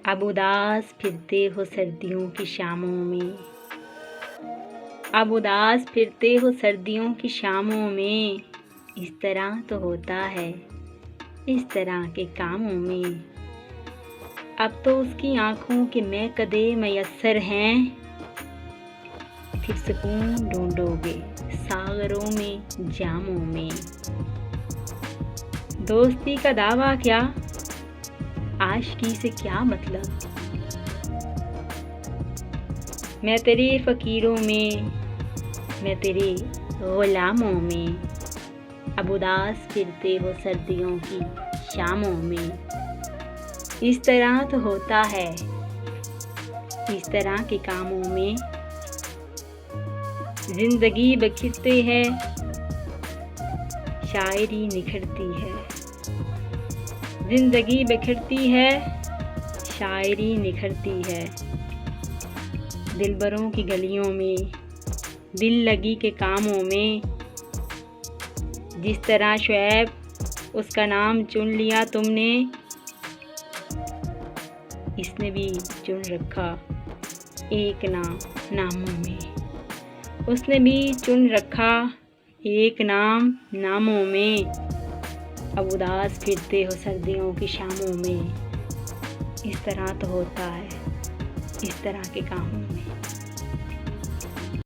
अब उदास फिरते हो सर्दियों की शामों में, अब उदास फिरते हो सर्दियों की शामों में। इस तरह तो होता है इस तरह के कामों में। अब तो उसकी आँखों के महकदे मयस्सर हैं, फिर सुकून ढूंढोगे सागरों में जामों में। दोस्ती का दावा क्या, आशिकी से क्या मतलब। मैं तेरे फ़कीरों में, मैं तेरे ग़ुलामों में। अब उदास फिरते हो सर्दियों की शामों में। इस तरह तो होता है इस तरह के कामों में। ज़िंदगी बिखरती है, शायरी निखरती है। ज़िंदगी बिखरती है, शायरी निखरती है। दिलबरों की गलियों में, दिल लगी के कामों में। जिस तरह शुएब उसका नाम चुन लिया तुमने, इसने भी चुन रखा एक नाम नामों में। उसने भी चुन रखा एक नाम नामों में। अब उदास फिरते हो सर्दियों की शामों में। इस तरह तो होता है इस तरह के कामों में।